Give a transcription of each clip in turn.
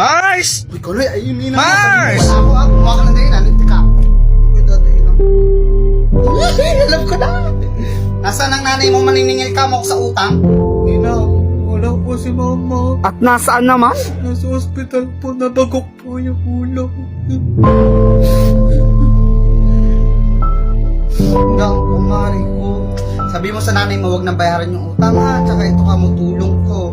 Mars! Uy, Koloy, ayun nina. Mars! Wala ako, gumawa ka ng dahilan. Hindi ka. Uy, dadahilan. Uy, alam ko na. Nasaan ang nanay mo maniningil ka mo sa utang? Ina, wala po si mama. At nasaan naman? Nasa ospital po, nabagok po yung ulo. Hanggang kumari ko. Sabi mo sa nanay mo, huwag nang bayaran yung utang ha. Tsaka ito ka mo, tulong ko.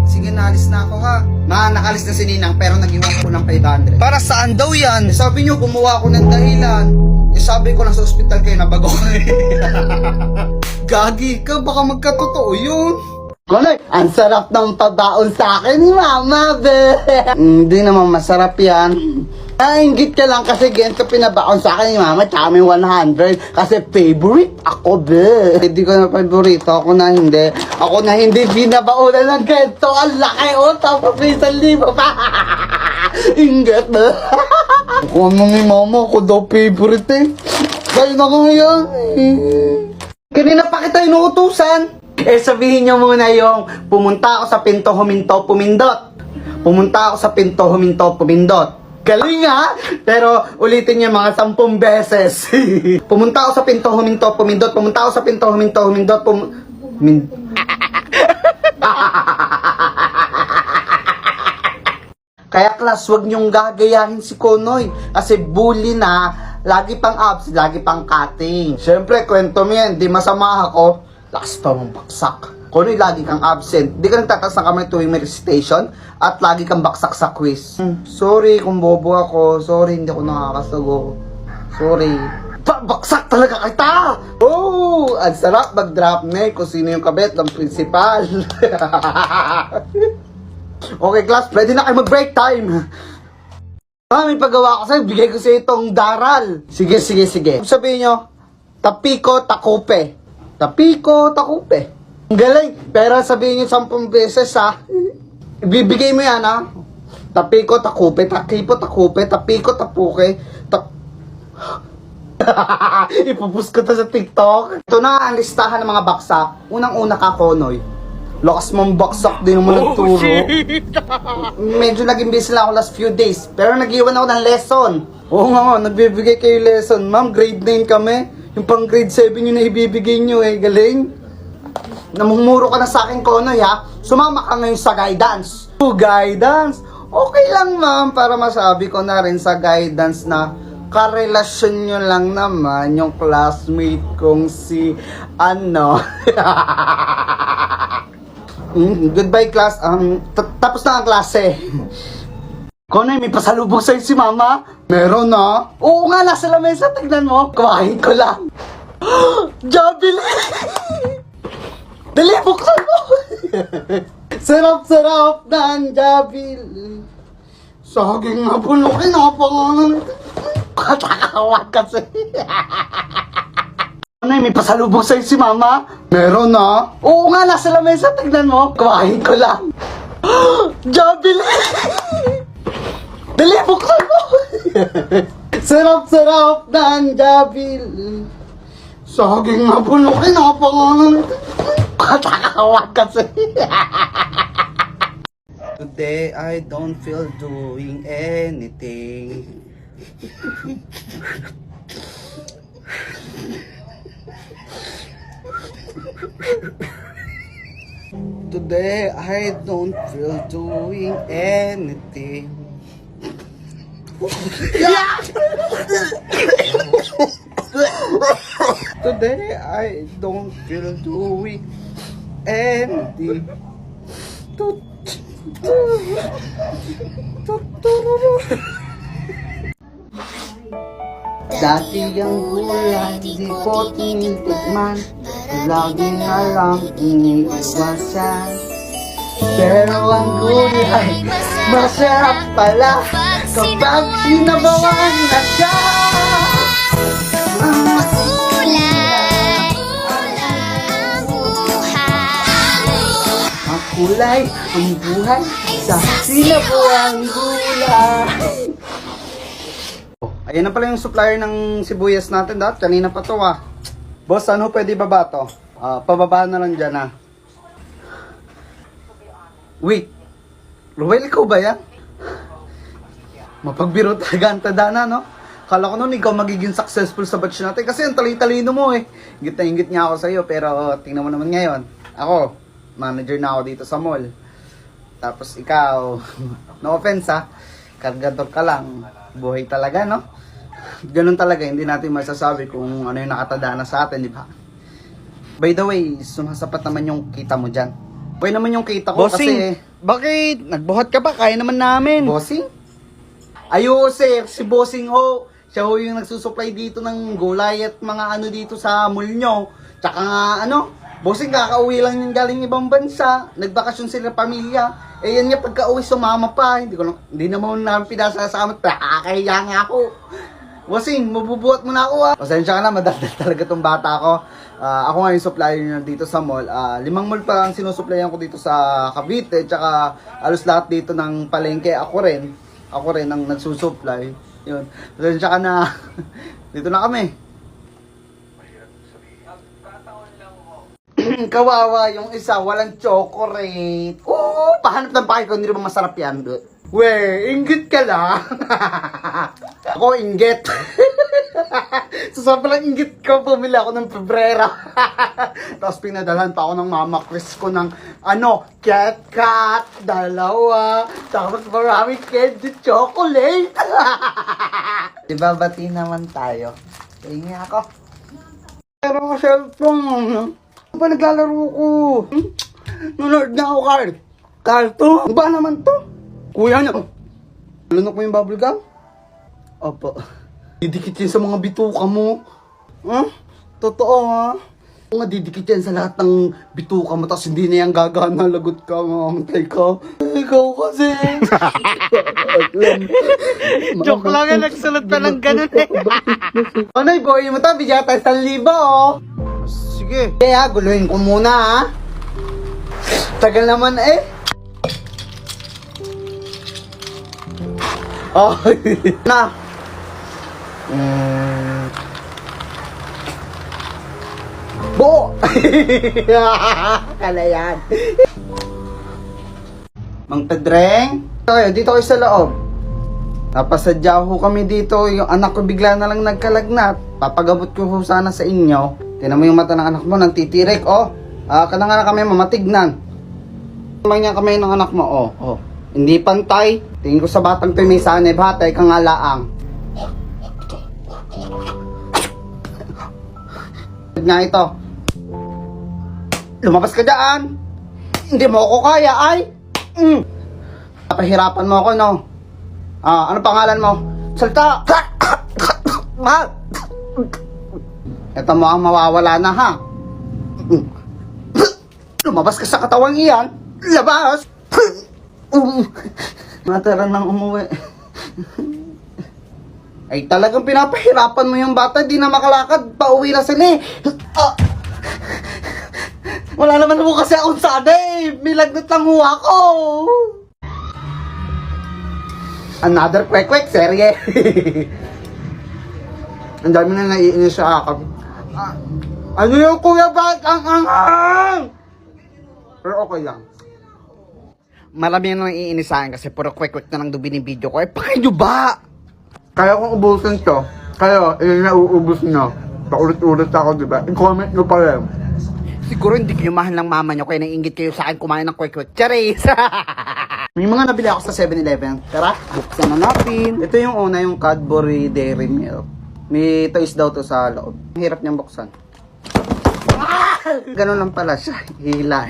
Sige, naalis na ako ha. Nakalis na si Ninang pero nag-iwan ko ng 500. Para saan daw yan? Eh, sabi nyo, gumawa ako ng dahilan. Eh, sabi ko nasa ospital kayo, nabago ko. Gagi ka, baka magkatotoo yun. Konoy, ang sarap ng pabaon sa akin ni Mama, be. Hindi naman masarap yan. Nainggit ka lang kasi ganito pinabaon sa akin ni Mama, tsaka may 100. Kasi favorite ako, be. Hindi ko na favorito, ako na hindi. Ako na hindi binabaonan ng ganito. Ang laki, oh, tapos may 1,000 pa. Inggit, be. Kung ano ni Mama, ako daw favorite eh. Kayo na ngayon. Kanina pa kita inuutusan. Eh, sabihin nyo muna yung pumunta ako sa pinto, huminto, pumindot. Pumunta ako sa pinto, huminto, pumindot. Galing ha? Pero ulitin niyo mga 10 beses. Pumunta ako sa pinto, huminto, pumindot. Pumunta ako sa pinto, huminto, humindot, Kaya class, wag niyong gagayahin si Konoy. Kasi bully na, lagi pang abs, lagi pang cutting. Siyempre, kwento mo yan, di masama ako. Lakas pa mong baksak. Konoy, lagi kang absent. Di ka nagtataas ng kamay tuwing may recitation. At lagi kang baksak sa quiz. Sorry kung bobo ako. Sorry, hindi ako nakakasago. Sorry. Baksak talaga kita! Oh! Ang sarap mag-drop neck kung sino yung kabet ng principal. Okay, class, pwede na kayo mag-break time. May paggawa ko sa'yo, bigay ko sa'yo itong daral. Sige. Sabihin nyo, tapiko, takupe. Tapiko, takupe. Ang galing, pero sabihin nyo 10 beses ha. Ibibigay mo yan ha. Tapiko, takupe, takipo, takupe, tapiko, tapuke, ipupus ko to sa TikTok. Ito na ang listahan ng mga baksak. Unang-una ka, Konoy. Lakas mong baksak din mo nagturo. Medyo naging busy lang ako last few days. Pero nag-iwan ako ng lesson. Oo nga, nagbibigay kayo lesson. Ma'am, grade 9 kami. Yung pang grade 7 yun na ibibigay nyo eh. Galing. Namumuro ka na sa akin, Konoy ha. Sumama ka ngayon sa guidance. Guidance? Okay lang ma'am, para masabi ko na rin sa guidance na karelasyon nyo lang naman yung classmate kong si ano. Goodbye class. Tapos na ang klase. Konoy, may pasalubong sa'yo si Mama? Meron na. Oo nga, nasa lamesa. Tignan mo. Kumain ko lang. Jabili! Dali, buksan mo! Sarap-sarap ng jabili. Saging na puno, kinapangalan. Katakawag kasi. Konoy, may pasalubong sa'yo si Mama? Meron na. Oo nga, nasa lamesa. Tignan mo. Kumain ko lang. Jabili! Dali, buksan mo! Sarap-sarap ng jabili. Saging na puno, kinapangalan. Katakawag kasi. Today, I don't feel doing anything. Today, I don't feel doing anything. Today, I don't feel doing anything. Dati ang gulay, di ko tinitikman. Lagi na lang iniiwasan. Pero ang gulay, masarap pala kapag sinabawan na siya. Kulay ang buhay sa sinabuang gulay. Ayan na pala yung supplier ng sibuyas natin. Kanina pa to ah. Boss, ano pwede baba to? Pababa na lang dyan ah. Wait, Ruel, ikaw ba yan? Mapagbiro talaga ang tadana, no? Kala ko noon ikaw magiging successful sa batch natin kasi ang talino mo eh. Ingit na ingit nga ako sa'yo pero tingnan mo naman ngayon. Ako, manager na ako dito sa mall. Tapos ikaw, no offense ha, kargador ka lang. Buhay talaga, no? Ganun talaga, hindi natin masasabi kung ano yung nakatadana sa atin, di ba? By the way, sumasapat naman yung kita mo dyan. Boy naman yung kita ko Bossing, kasi... bakit? Nagbuhat ka pa? Kaya naman namin. Bossing? Ayo sir, si Bossing ho. Siya ho yung nagsusupply dito ng gulay at mga ano dito sa mall nyo. Tsaka nga ano, Bossing kakauwi lang yung galing ibang bansa. Nagbakasyon sila pamilya. Eh yan nga pagka-uwi sumama pa. Hindi naman namin pinasasama. Kakahiya nga ako. Bossing, mabubuhat mo na ako ha. Pasensya ka na, madaldal talaga tong bata ko. Ako nga yung supplier nyo dito sa mall. 5 mall pa ang sinusupplyan ko dito sa Cavite. Tsaka alos lahat dito ng palengke. Ako rin ang nagsusupply. Yun. Pasensya ka na. Dito na kami. Kawawa yung isa, walang chocolate. Oo, pahanap ng pakay ko, hindi naman masarap yan. We, inggit ka lang. Ako, inggit. So, sobrang inggit ko, bumili ako ng Pebrera. Tapos pinadalhan pa ako ng mama Chris ko ng, Cat, dalawa. Tapos maraming candy chocolate. Diba, bati naman tayo. Tingin ako. Pero ako cellphone. Ano ba naglalaro ko? Nanonood na ako, Carl. Carto? Ano ba naman to? Kuya niya. Lunok mo yung bubble gum? Opo. Didikit yan sa mga bituka mo. Totoo ha? Nga didikit yan sa lahat ng bituka mo tapos hindi na yan gagana. Lagot ka, mamantay ka. Ikaw kasi. Joke lang yan, nagsulat pa ng ganun eh. Ano'y boy mo to? Bigyan tayo 1,000 oh. Sige. Kaya guluhin ko muna ha. Tagal naman eh. Oh, na. Bo! Kalayan. Mang Pedreng? Dito kayo sa loob. Napasadya ho kami dito. Yung anak ko bigla na lang nagkalagnat. Papagamot ko ho sana sa inyo. Tingnan mo yung mata ng anak mo, nang titirik, oh. Kanang kami mamatignan. Tumangyan kami ng anak mo, oh. Hindi pantay. Tingin ko sa batang to may sanib, hatay kang alaang. Nga ito. Lumabas ka dyan. Hindi mo ako kaya, ay. Napahirapan mo ako, no? Ano pangalan mo? Salta! Ito mo ang mawawala na, ha? Lumabas ka sa katawang iyan. Labas! Matara nang umuwi. Ay talagang pinapahirapan mo yung bata. Di na makalakad. Pauwi na sila eh. Wala naman mo kasi akong sana eh. Milagnat lang ho ako. Another kwek-kwek serye. Ang dami na naiinis sa akin. Ano yung kuya bag? Ang! Pero okay lang. Marami na naiinis sa akin kasi puro kwek-kwek na lang doon binibideo ko. Eh, pakay nyo ba? Kaya kung ubusin to, kaya yun na uubos nyo. Paulit-ulit ako, diba? I-comment nyo pa rin. Siguro hindi kayo mahal ng mama nyo kaya naiingit kayo sa akin kumain ng kwek-kwek. Charis! May mga nabili ako sa 7-Eleven. Tara, buksan na natin. Ito yung una, yung Cadbury Dairy Milk. May toys daw to sa loob. Ang hirap niyang buksan. Ganun lang pala siya. Hila.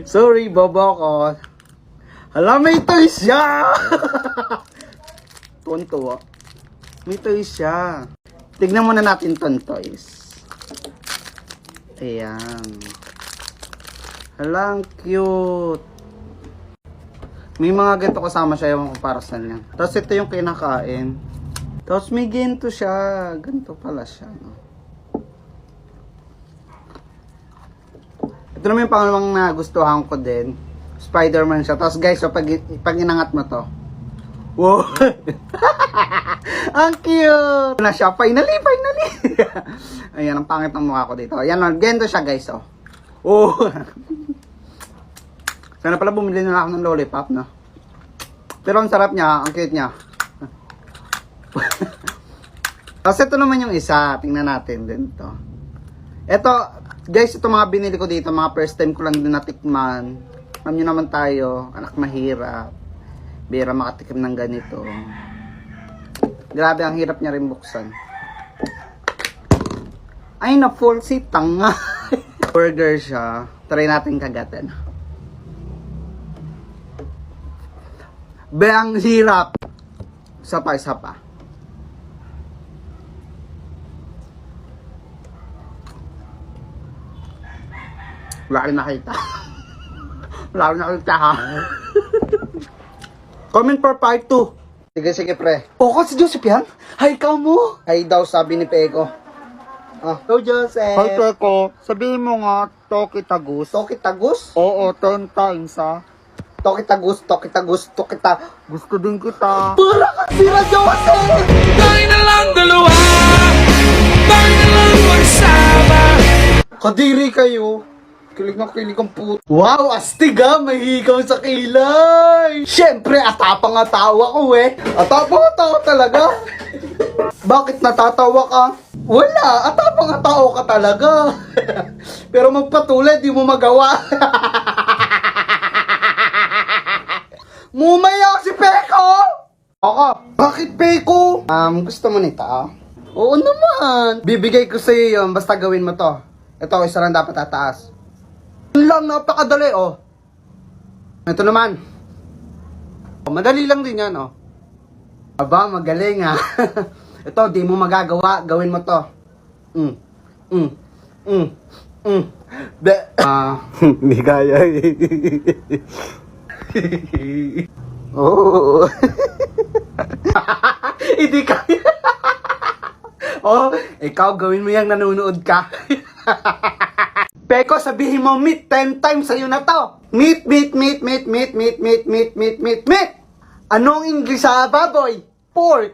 Sorry, bobo ko. Hala, may toys siya! Tuwan-tuwa. May toys siya. Tignan muna natin ton toys. Ayan. Hala, ang cute. May mga ganito kasama siya yung comparison niya. Tapos ito yung kinakain. Tapos may ganito siya. Ganito pala siya. No? Ito naman yung pangalawang nagustuhan ko din. Spider-Man siya. Tapos guys, so pag inangat mo to. Wow! Ang cute! Na siya. Finally! Ayan, ang pangit ng mukha ko dito. Ayan, ganito siya guys. Oh! Sana pala bumili na ako ng lollipop, no? Pero ang sarap niya, ang cute niya. Kasi ito naman yung isa. Tingnan natin din to. Ito, guys, ito mga binili ko dito. Mga first time ko lang din natikman. Alam nyo naman tayo, anak mahirap. Bira makatikim ng ganito. Grabe, ang hirap niya rin buksan. Ay, na-full si tanga. Burger siya. Try natin kagatin. Be, ang hirap. Isa pa. Wala rin nakita. Wala rin nakita, ha? Comment for part 2. Sige, pre. Si Joseph yan? Hay, ikaw mo? Hay daw, sabi ni Peko. Hello, Joseph. Hi, Teko. Sabihin mo nga, Toki Tagus. Toki tagus? Oo, 10 times, ha? Toki tagus. Gusto din kita. Para ka sila, Joseph! Tayo na lang dalawa. Tayo na lang magsama. Kadiri kayo. Kilig na kilig ang puto. Wow, astig ha, may hikaw sa kilay. Siyempre, atapang atawa ko eh. Atapang atawa talaga. Bakit natatawa ka? Wala, atapang atawa ka talaga. Pero magpatuloy, di mo magawa. Mumaya si Peko! Ako, bakit Peko? Gusto mo nito? Oo naman. Bibigay ko sa'yo yun, basta gawin mo to. Ito, isa lang dapat tataas. Yun lang, napakadali, oh. Ito naman. Madali lang din yan, oh. Aba, magaling, ha. Ito, di mo magagawa. Gawin mo to. Hindi kaya. Oo. Hindi kaya. Oh, ikaw, gawin mo yung nanonood ka. Peko, sabihin mo, meat 10 times sa'yo na to. Meat. Anong English sa baboy? Pork.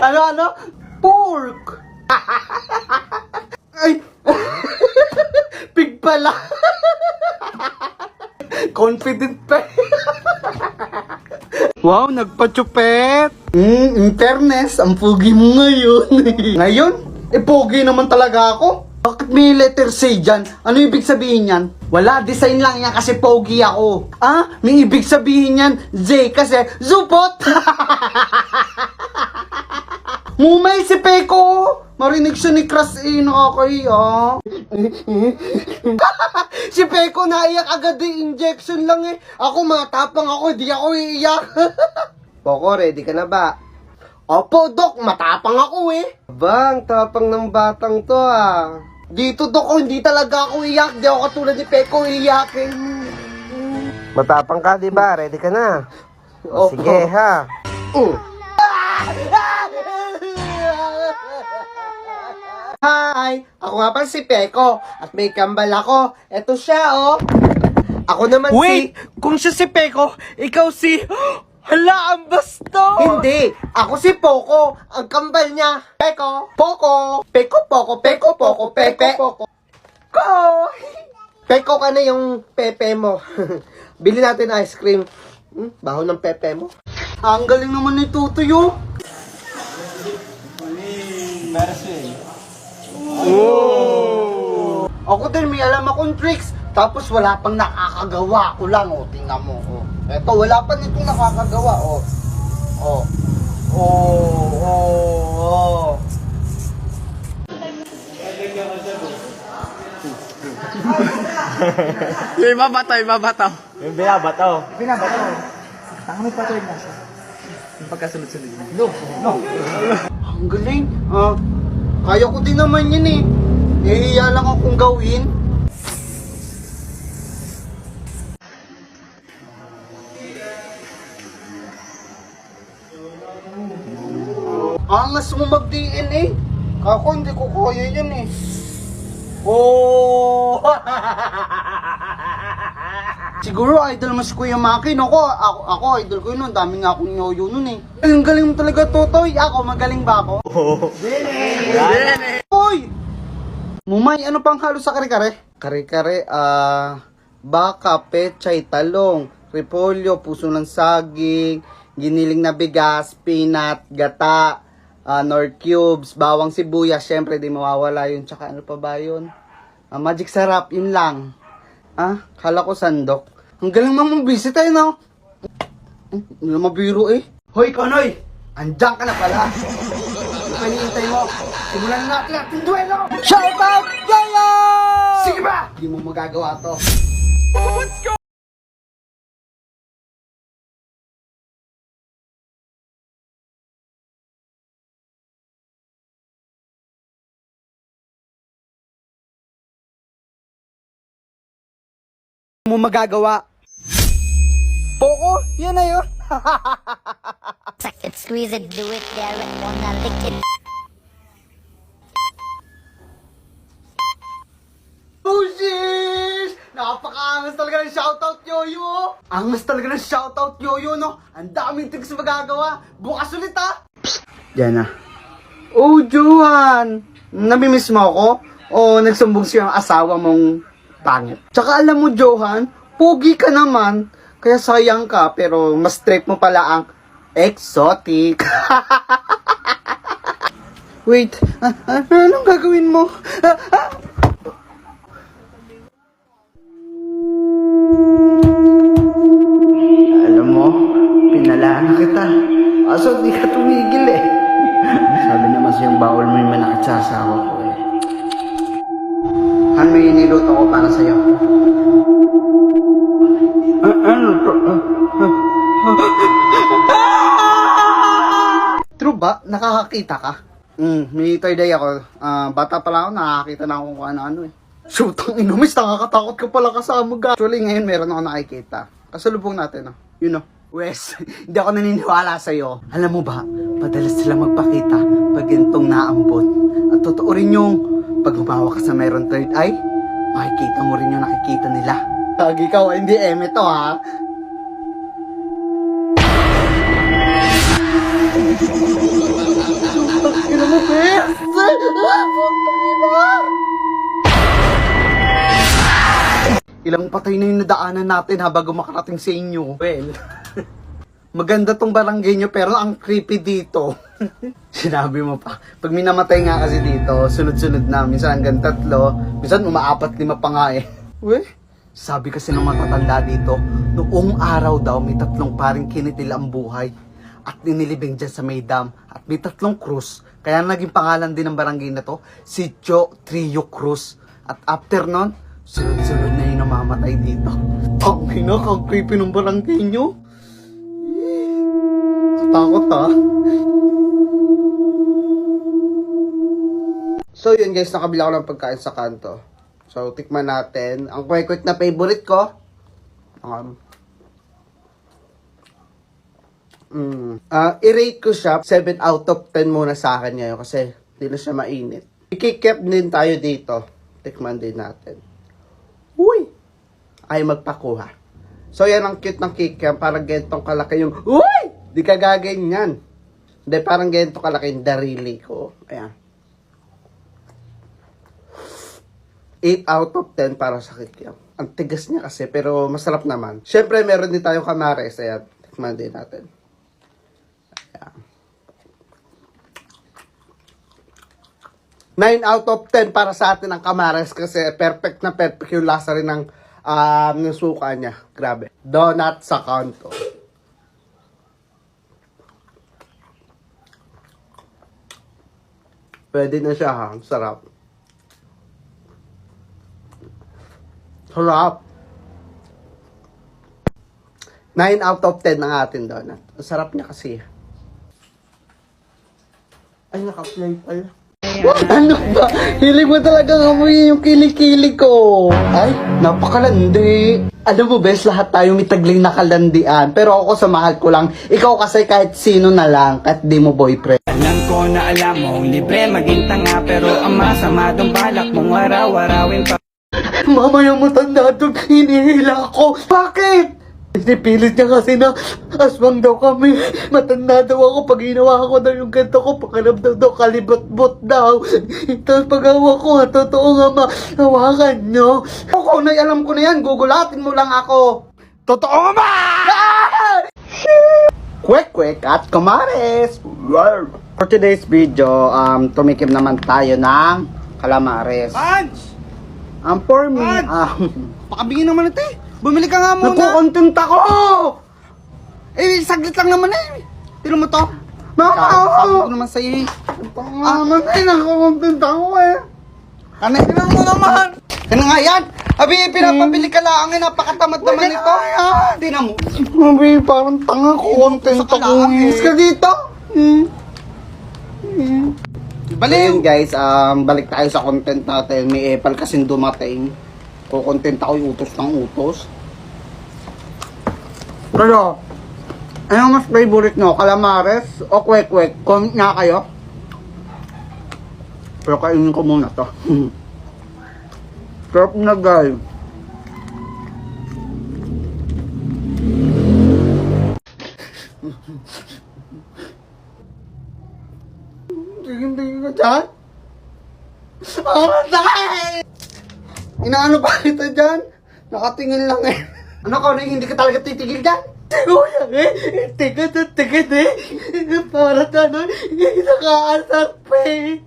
ano? Pork. Ay. Pig pala. Confident pa. Wow, nagpa-chupet. In fairness, ang pogi mo ngayon. Ngayon? Pogi naman talaga ako. Bakit may letter C dyan? Ano ibig sabihin yan? Wala, design lang yan kasi pogi ako. May ibig sabihin yan, Z kasi zupot. Mumay si Peko. Marinig siya ni Crush nakakahiya. Si Peko naiyak agad yung injection lang eh. Ako matapang ako, di ako iiyak. Poko, ready ka na ba? Opo, Dok, matapang ako eh. Bang, tapang ng batang to Dito, Dok, hindi talaga ako iyak. Di ako katulad ni Peko iiyakin. Matapang ka, di ba? Ready ka na? Opo. Sige, ha? Hi! Ako nga pala si Peko at may kambal ako. Eto siya, oh. Ako naman Kung siya si Peko, ikaw si... Hala, ang basto! Hindi! Ako si Poco! Ang kambal niya! Peko! Poco! Peko, Poco! Peko, Poco! Pepe! Ko! Peko ka na yung pepe mo. Bili natin ice cream. Baho ng pepe mo. Ang galing naman ni Tutuyo! Ako din may alam akong tricks. Tapos wala pang nakakagawa ko lang, oh. Tingnan mo, oh. Eto, wala pa nitong nakakagawa, oh. Oh. Yung ibabataw. Yung binabato. Ang galing. Kaya ko din naman yun eh. Nahihiya lang akong gawin. Angas mo mag-DNA. Kako, hindi ko kaya yun eh. Oh! Siguro idol mo si Kuya Maki. Ako idol ko yun. Dami nga akong yoyo nun eh. Ay, ang galing mo talaga, Totoy. Ako, magaling ba ako? Hoy! Mumay, ano pang halo sa kare-kare? Kare-kare, baka, pechay, talong, repolyo, puso ng saging, giniling na bigas, peanut, gata, nor cubes, bawang sibuyas, syempre di mawawala yun. Tsaka ano pa ba yun? Magic sarap, yun lang. Kala ko sandok. Ang galing mong visit tayo, no? Hindi na mabiro eh. Hoy, Konoy! Andiyan ka na pala. Ano pa hinihintay mo? Simulan na natin ating duelo! Shout out, Yaya! Sige ba? Hindi mo magagawa to. Let's go! Hindi mo magagawa. Poko, yan na yun. Suck it, squeeze it, do it, dare it, wanna lick it. Bushish! Napaka-angas talaga ng shoutout, Yoyo! Angas talaga ng shoutout, Yoyo, no? Ang daming tigs magagawa. Bukas ulit, ha? Psst! Yan na. Oh, Johan! Namimiss mo ako? O nagsumbong siya ang asawa mong pangit? Tsaka alam mo, Johan, pogi ka naman. Kaya sayang ka, pero mas trip mo pala ang exotic. Wait, anong gagawin mo? Alam mo, pinalaan na kita. Kaso di ka tumigil eh. Sabi naman siyang bawal mo yung manakit sa asawa ko eh. Han, may niluto ko para sa'yo. Ano to? True ba? Nakakakita ka? May third eye ako. Bata pa lang ako, nakakita na ako kung ano-ano eh. Shoot, ang inumis, nakakatakot ka pala kasama ga. Actually, ngayon meron ako nakikita. Kasalubong natin, you know. Wes, hindi ako naniniwala sa'yo. Alam mo ba, madalas sila magpakita pag gantong naambot. At totoo rin yung pag humawa ka sa meron third eye, makikita mo rin yung nakikita nila. Pag ikaw, hindi eme to ha. Ina mo, Bes! Ilang patay na yung nadaanan natin ha bago makarating sa inyo. Well, maganda tong barangay nyo pero ang creepy dito. Sinabi mo pa. Pag minamatay nga kasi dito, sunod-sunod na. Minsan hanggang 3, minsan umaapat-5 pa nga eh. Weh? Sabi kasi ng matatanda dito, noong araw daw may 3 paring kinitil ang buhay at ninilibing dyan sa may dam at may 3 krus. Kaya naging pangalan din ng barangay na to, si Joe Trio Cruz. At after nun, sunod-sunod na yung namamatay dito. Ang hina, kang creepy ng barangay nyo. Takot ha. So yun guys, nakabila ko ng pagkain sa kanto. So, tikman natin. Ang kwek-kwek na favorite ko. I-rate ko siya 7 out of 10 muna sa akin ngayon kasi hindi na siya mainit. I-keep din tayo dito. Tikman din natin. Uy! Ay magpakuha. So, yan ang cute ng kikiam. Parang gentong kalaki yung, uy! Di ka gaganyan. Hindi, parang gentong kalaki yung darili ko. Ayan. 8 out of 10 para sa kikiam. Ang tigas niya kasi, pero masarap naman. Siyempre, meron din tayong kamares. Ayan, tikman din natin. Ayan. 9 out of 10 para sa atin ang kamares kasi perfect na perfect yung lasa rin ng suka niya. Grabe. Donut sa kanto. Pwede na siya ha. Sarap. Sarap. 9 out of 10 ang ating donut. Ang sarap niya kasi. Ay, naka-play pala. Ano ba? Hilig mo talagang amuyin yung kilikili ko. Ay, napakalandi. Alam mo, bes, lahat tayo may tagling nakalandian. Pero ako sa mahal ko lang. Ikaw kasi kahit sino na lang, kahit di mo boyfriend. Alam ko na alam mong libre maging tanga, pero ang masama dong balak mong araw-arawin pa. Mamaya matanda doon, hinihila ako. Bakit? Pinipilit niya kasi na aswang daw kami. Matanda daw ako. Pag ginawa ko daw yung ganito ko, pakiramdam daw kalibot-bot daw. Tapos pag-awa ko, totoo nga hawakan nyo. Ako, alam ko na yan. Gugulatin mo lang ako. Totoo nga ba? Kwek at Kamares. For today's video, tumikim naman tayo ng calamares. For me, Pakabingin naman ito eh. Bumili ka nga muna. nagkukontent ako! Eh, saglit lang naman eh. Tino mo to? Sabi ko naman sa'yo eh. Naman ay nagkukontent ako eh. Tingnan mo naman. Ano nga yan? Abi, pinapabili ka lang. Napakatamad naman ito. Tingnan mo. Sabi, parang tanga ko, content Sa ako. kalaang eh. Is ka dito? Baliw. Ayun guys, balik tayo sa content natin. May epal kasing dumating. Kukontent ako yung utos ng utos. Pero, ano mas favorite nyo? Calamares o kwek-kwek? Comment nga kayo. Pero kainin ko muna to. Sarap na guys. Tingin-tingin ka dyan? Inaano pa kita dyan? Nakatingin lang eh. Ano ka, hindi ka talaga titigil dyan? Kuya eh, tigat eh. Para ano, nakaasap eh.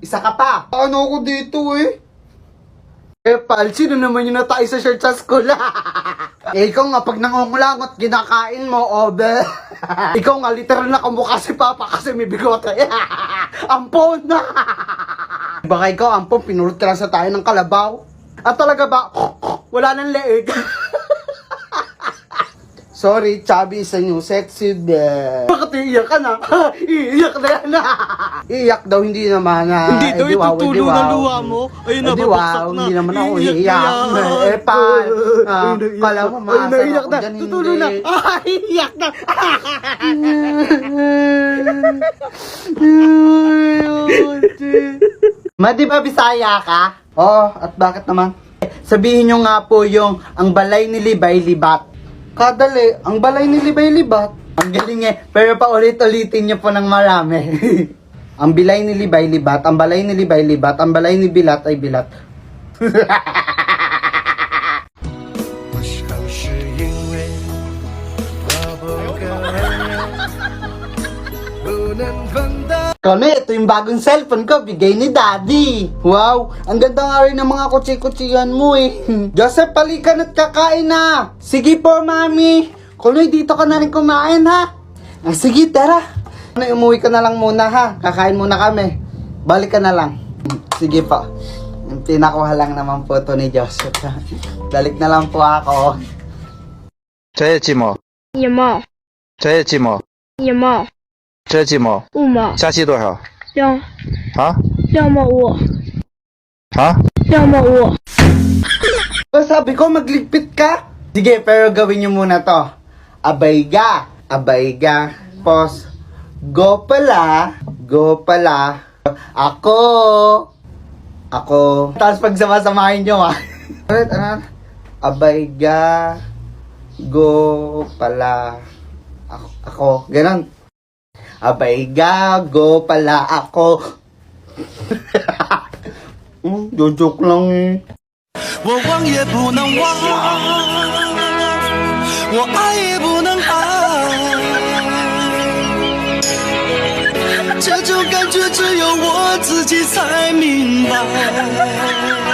Isa ka pa. Ano ako dito eh? Eh, pal, sino naman yung natay sa shirt sa school? Eh, ikaw nga, pag nangungulangot, kinakain mo, obe. Ikaw nga, literal na kamukha si Papa kasi may bigote. Ampon na! Baka ikaw, ampon, pinulot ka lang sa tayo ng kalabaw. At talaga ba, wala nang leeg. Sorry, chubby is a new sexy babe. Bakit iiyak ka na? Iiyak na yan. Iiyak daw, hindi naman. Hindi daw itutulo na luha mo. Ayun na, babaksak na. Hindi naman ako Iiyak iiyak. na yan. Eh, pal. Kala mo, maasar ako dyan, Tutulo na. hindi. Iiyak na. Ma, di ba Bisaya ka? Oo, at bakit naman? Sabihin nyo nga po yung ang balay ni Libay Libat. Kadali, ang balay ni Libay-Libat. Ang galing eh, pero paulit-ulitin nyo po ng marami. Ang bilay ni Libay Libat, ang balay ni Libay Libat, ang balay ni Bilat ay Bilat. Kone, ito yung bagong cellphone ko, bigay ni Daddy. Wow, ang ganda nga rin ng mga kutsi-kutsihan mo eh. Joseph, palikan at kakain na. Sige po, Mami. Kunoy, dito ka na rin kumain ha. Sige, tara. Kunoy, umuwi ka na lang muna ha. Kakain muna kami. Balik ka na lang. Sige po. Pinakuha lang naman po to ni Joseph. Balik na lang po ako. 这寂寞，一毛这寂寞，一毛这寂寞， 5毛下期多少？ 2啊毛5啊！ 2毛5。 Sabi ko, magligpit ka. Sige, pero gawin nyo muna to. Abayga. Abayga. Pos. Go pala. Go pala. Ako. Ako. Tapos pag sama-samahin nyo ha. Ulit, ano? Abayga. Go pala. Ako. Ganon. Abayga. Go pala ako. Joke lang eh. 我忘也不能忘，我爱也不能爱，这种感觉只有我自己才明白。